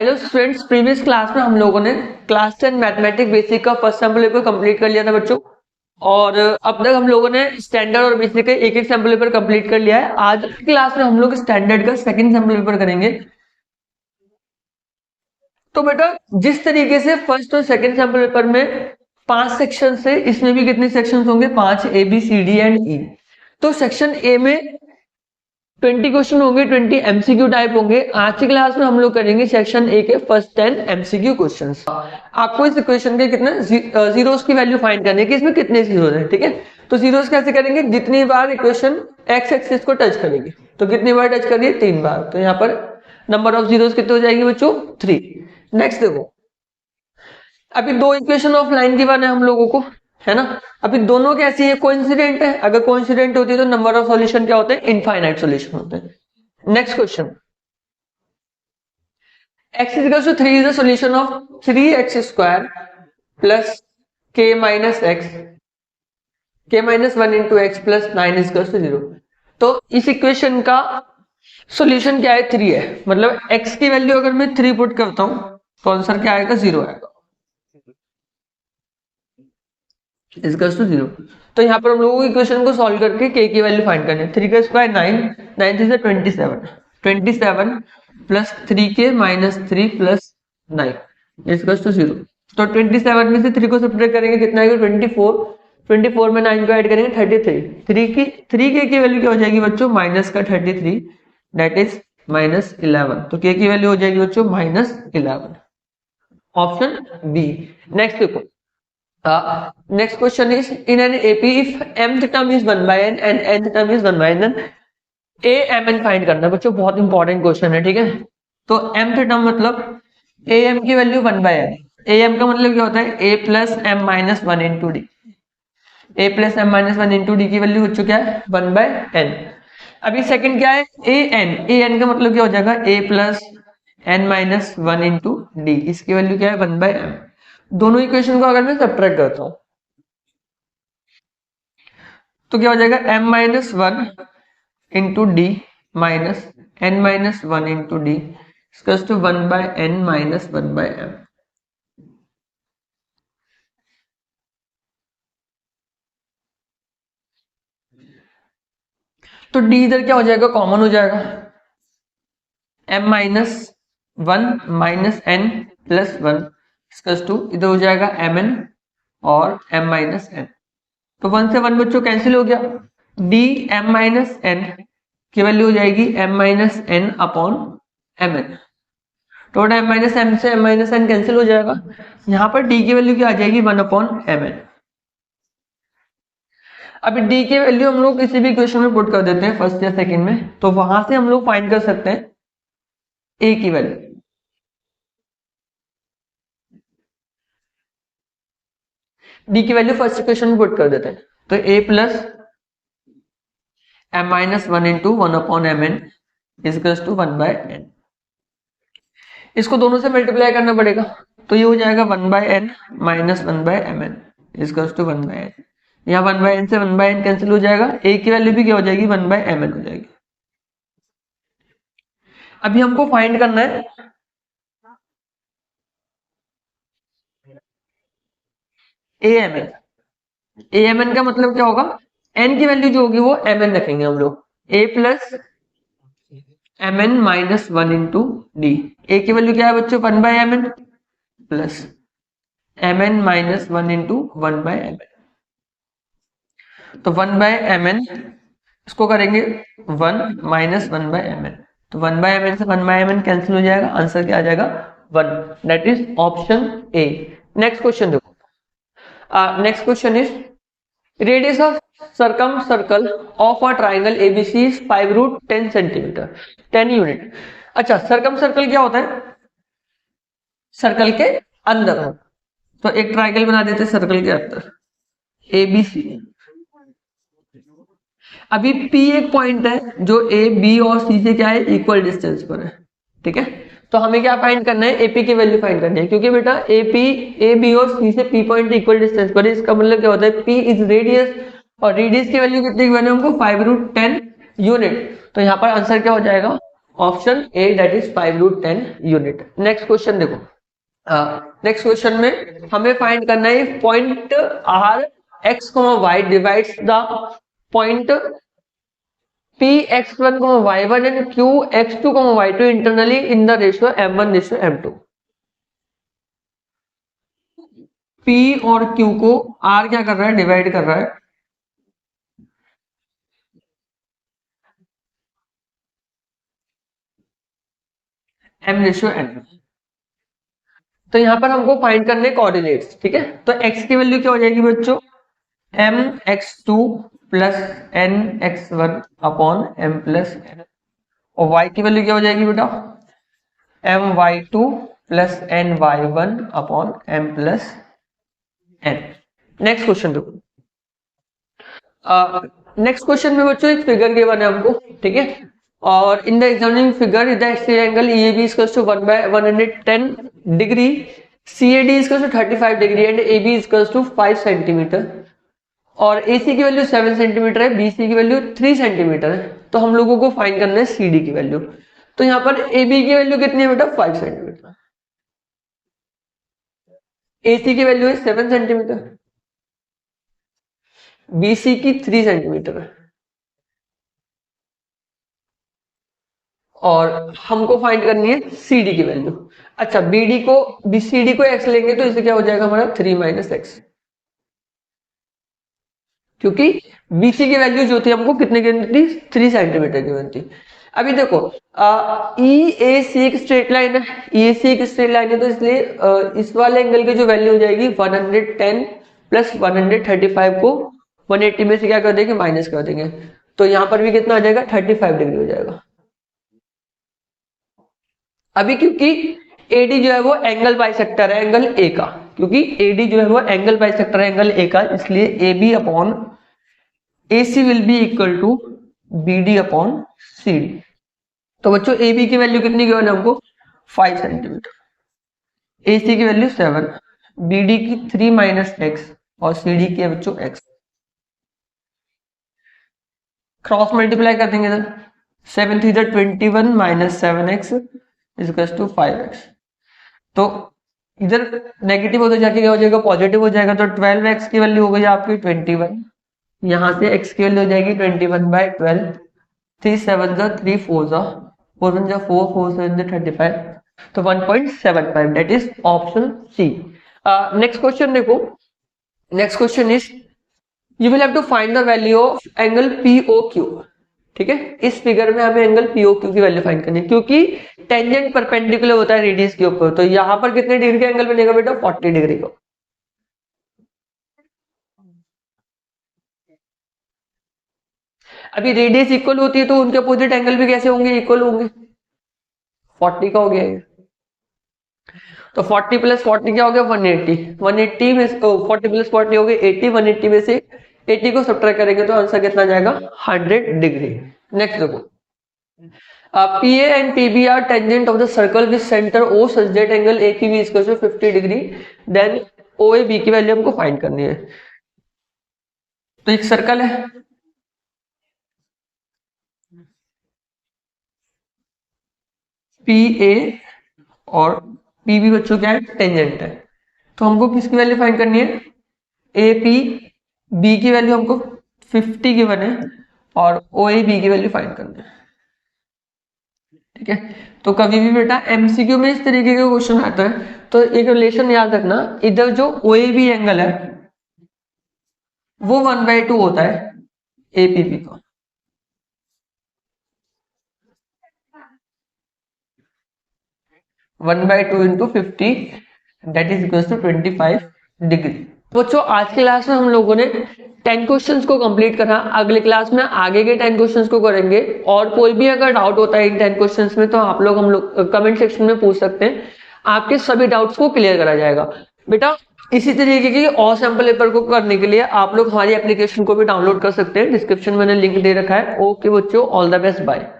Hello students, previous class में हम लोगों ने क्लास 10 मैथमेटिक्स बेसिक का फर्स्ट सैम्पल पेपर कंप्लीट कर लिया था बच्चों। और अब तक हम लोगों ने स्टैंडर्ड और बेसिक का एक एक सैम्पल पेपर कंप्लीट कर लिया है। आज की क्लास में हम लोग स्टैंडर्ड का सेकंड सैम्पल पेपर करेंगे। तो बेटा, जिस तरीके से फर्स्ट और सेकंड सैम्पल पेपर में 5 सेक्शन से, इसमें भी कितने सेक्शन होंगे? 5, A B C D and E. तो सेक्शन ए में 20 क्वेश्चन होंगे, 20 एमसीक्यू टाइप होंगे। आज की क्लास में हम लोग करेंगे सेक्शन ए के फर्स्ट 10 एमसीक्यू क्वेश्चंस। आपको इस इक्वेशन के कितने जीरोस की वैल्यू फाइंड करनी है कि इसमें कितने जीरोस हैं, ठीक है। तो जीरोस कैसे करेंगे? जितनी बार इक्वेशन एक्स एक्सिस को टच करेगी, तो कितनी बार टच करिए? 3 बार। तो यहाँ पर नंबर ऑफ जीरोस कितने हो जाएगी बच्चों? 3। नेक्स्ट देखो, अभी दो इक्वेशन ऑफलाइन गिवन है हम लोगों को, है ना। अभी दोनों कैसी है? कोइंसिडेंट है। अगर कोइंसिडेंट होती है तो नंबर ऑफ सॉल्यूशन क्या होते हैं? इनफाइनाइट सॉल्यूशन होते हैं। Next question, x equal to 3 is the solution of 3x square plus k minus x, k minus 1 into x plus 9 is equal to 0। तो इस इक्वेशन का सॉल्यूशन क्या है? 3 है। मतलब x की वैल्यू अगर मैं 3 पुट करता हूं तो आंसर क्या आएगा? 0 आएगा, इक्वल्स टू 0। तो यहाँ पर हम लोगों को इक्वेशन को सॉल्व करके k की वैल्यू फाइंड करनी है। 3 का square 9, 9 3 27, 27 plus 3k minus 3 plus 9 equals to 0। तो 27 में से 3 को सब्ट्रैक्ट करेंगे, कितना आएगा? 24। 24 में 9 को ऐड करेंगे 33। 3k की वैल्यू क्या हो जाएगी बच्चों? माइनस का 33, दैट इज माइनस 11। तो k की वैल्यू हो जाएगी बच्चों माइनस 11, ऑप्शन बी। नेक्स्ट देखो, next question is, in an AP if mth term is 1 by n and nth term is 1 by n, then a mn find करना है बच्चों। बहुत इंपॉर्टेंट क्वेश्चन है, ठीक है। तो mth टर्म मतलब am की वैल्यू 1 by n। am का मतलब क्या होता है? a plus m minus 1 into d. a plus m minus 1 into D की वैल्यू बच्चों क्या है? 1 by n। अभी सेकंड क्या है? an का मतलब क्या हो जाएगा? a plus n minus 1 into D, इसकी वैल्यू क्या है? 1 by m। दोनों इक्वेशन को अगर मैं सब्ट्रैक्ट करता हूं तो क्या हो जाएगा? m minus 1 into d minus n minus 1 into d equals to 1 by n minus 1 by m। तो d इधर क्या हो जाएगा? कॉमन हो जाएगा। m minus 1 minus n plus 1 equals to, इधर हो जाएगा mn और m माइनस n। तो 1 से 1 बच्चों कैंसिल हो गया। d m माइनस n की वैल्यू हो जाएगी m minus n upon mn। तो m माइनस m से m माइनस n कैंसिल हो जाएगा। यहाँ पर d की वैल्यू क्या आ जाएगी? 1 अपॉन mn। अभी d की वैल्यू हम लोग किसी भी इक्वेशन में पुट कर देते हैं, फर्स्ट या सेकंड में, तो वहां से हम लोग फाइंड कर सकते हैं a की वैल्यू। d की वैल्यू फर्स्ट इक्वेशन में पुट कर देते हैं, तो a plus m minus 1 into 1 upon mn is to 1 by n। इसको दोनों से मल्टीप्लाई करना पड़ेगा, तो ये हो जाएगा 1 by n minus 1 by mn is to 1 by n। यहाँ 1 बाय n से 1 बाय n कैंसिल हो जाएगा, a की वैल्यू भी क्या हो जाएगी? 1 बाय mn हो जाएगी। अभी हमको फाइंड करना है amn। amn का मतलब क्या होगा? n की वैल्यू जो होगी वो mn रखेंगे हम लोग। a plus mn minus 1 into d. a की वैल्यू क्या है बच्चों? 1 by mn plus mn minus 1 into 1 by mn। तो 1 बाय mn इसको करेंगे 1 माइनस 1 बाय mn, तो 1 बाय mn से 1 बाय mn कैंसिल हो जाएगा, आंसर क्या आ जाएगा? 1, that is option A. Next question देखो, next question is, radius of circumcircle of a triangle ABC is 5 root 10 centimetre 10 unit. अच्छा, सर्कम सर्कल क्या होता है? सर्कल के अंदर। तो एक ट्राइंगल बना देते हैं सर्कल के अंदर, एबीसी। अभी P एक पॉइंट है जो A, B और C से क्या है? इक्वल डिस्टेंस पर है, ठीक है। तो हमें क्या फाइंड करना है? AP की वैल्यू फाइंड करनी है, क्योंकि बेटा A, B और C से P पॉइंट इक्वल डिस्टेंस पर है। इसका मतलब क्या होता है? P इज रेडियस, और रेडियस की वैल्यू कितनी गिवन है हमको? 5 रूट 10 यूनिट। तो यहाँ पर आंसर क्या हो जाएगा? Option A that is 5√10 unit. Next question देखो, नेक्स्ट क्वेश्चन में हमें फाइंड करना है point R x y divides the point P x one y one and Q x two y two internally in the ratio M1:M2। P और Q को R क्या कर रहा है, डिवाइड कर रहा है M:N। तो यहां पर हमको फाइंड करने कोऑर्डिनेट्स, ठीक है। तो x की वैल्यू क्या हो जाएगी बच्चों, mx2 plus nx1 upon m plus n, और y की वैल्यू क्या हो जाएगी बेटा, my2 plus ny1 upon m plus n। Next question देखो, नेक्स्ट क्वेश्चन में बच्चों एक फिगर गिवन है हमको, ठीक है। और in the examining figure the axial angle EAB is equals to 1/110 degree, CAD is equals to 35 degree and AB is equals to 5 centimetre, और AC की वैल्यू 7 सेंटीमीटर है, BC की वैल्यू 3 सेंटीमीटर है। तो हम लोगों को फाइंड करना है CD की वैल्यू। तो यहाँ पर AB की वैल्यू कितनी है बेटा, 5 सेंटीमीटर, AC की वैल्यू है 7 सेंटीमीटर, BC की 3 सेंटीमीटर है, और हमको फाइंड करनी है CD की वैल्यू। अच्छा, CD को x लेंगे तो इसे क्या हो जाएगा हमारा 3 - x, क्योंकि BC की वैल्यू जो थी हमको कितने की थी, 3 सेंटीमीटर की थी। अभी देखो EAC एक स्ट्रेट लाइन है, EAC एक स्ट्रेट लाइन है, तो इसलिए इस वाले एंगल की जो वैल्यू हो जाएगी 110 प्लस 135 को 180 में से क्या कर देंगे, माइनस कर देंगे। तो यहाँ पर भी कितना आ जाएगा, 35 डिग्री हो जाएगा। अभी क्योंकि AD जो है वो एंगल बाइसेक्टर है एंगल A का, क्योंकि AD जो है वो एंगल बाइसेक्टर है एंगल A का, इसलिए AB upon AC will be equal to BD upon CD। तो बच्चों AB की वैल्यू कितनी गिवन है हमको, 5 सेंटीमीटर, AC की वैल्यू 7, BD की 3 - x और CD की है बच्चों x। क्रॉस मल्टीप्लाई कर देंगे इधर, 7 × 3 = 21 - 7x इज टू 5x। तो इधर नेगेटिव होते जाके क्या हो जाएगा, पॉजिटिव हो जाएगा। तो 12x की वैल्यू हो गई आपकी 21, यहां से x की वैल्यू हो जाएगी 21/12, 3 7 × 3 4 4 1 4 4 7 35, तो 1.75 that is option C. Next question देखो, next question is you will have to find the value of angle POQ, ठीक है। इस फिगर में हमें एंगल POQ की वैल्यू फाइंड करनी है, क्योंकि टेंजेंट परपेंडिकुलर होता है रेडियस के ऊपर। तो यहां पर कितने डिग्री का एंगल बनेगा बेटा, 40 डिग्री का। अभी रेडियस इक्वल होती है तो उनके अपोजिट एंगल भी कैसे होंगे, इक्वल होंगे। 40 का हो गया ये, तो 40 + 40 क्या हो गया, 180। 180 में 40 + 40 हो गए 80, 180 में से 80 को सब्ट्रैक्ट करेंगे तो आंसर कितना जाएगा, 100 डिग्री। नेक्स्ट देखो, PA and PB are tangent of the circle with center O such that angle AQB is equal to 50 degree, then OAB की वैल्यू हमको फाइंड करनी है। तो एक सर्कल है, PA और PB बच्चों क्या है, टेंजेंट है। तो हमको किसकी वैल्यू फाइंड करनी है, AP B की वैल्यू हमको 50 गिवन है और OAB की वैल्यू फाइंड करनी है, ठीक है। तो कभी भी बेटा MCQ में इस तरीके का क्वेश्चन आता है तो एक रिलेशन याद रखना, इधर जो OAB एंगल है वो 1/2 होता है APB का। One by two into 50 that is equal to 25 degree. बच्चों आज की क्लास में हम लोगों ने 10 क्वेश्चंस को कंप्लीट करा। अगले क्लास में आगे के 10 क्वेश्चंस को करेंगे, और कोई भी अगर डाउट होता है इन 10 क्वेश्चंस में तो आप लोग हम लोग कमेंट सेक्शन में पूछ सकते हैं, आपके सभी डाउट्स को क्लियर करा जाएगा। बेटा इसी तरीके की और सैंपल पेपर को करने के लिए आप लोग हमारी एप्लीकेशन को भी डाउनलोड कर सकते हैं, डिस्क्रिप्शन में मैंने लिंक दे रखा है। ओके बच्चों, ऑल द बेस्ट, बाय।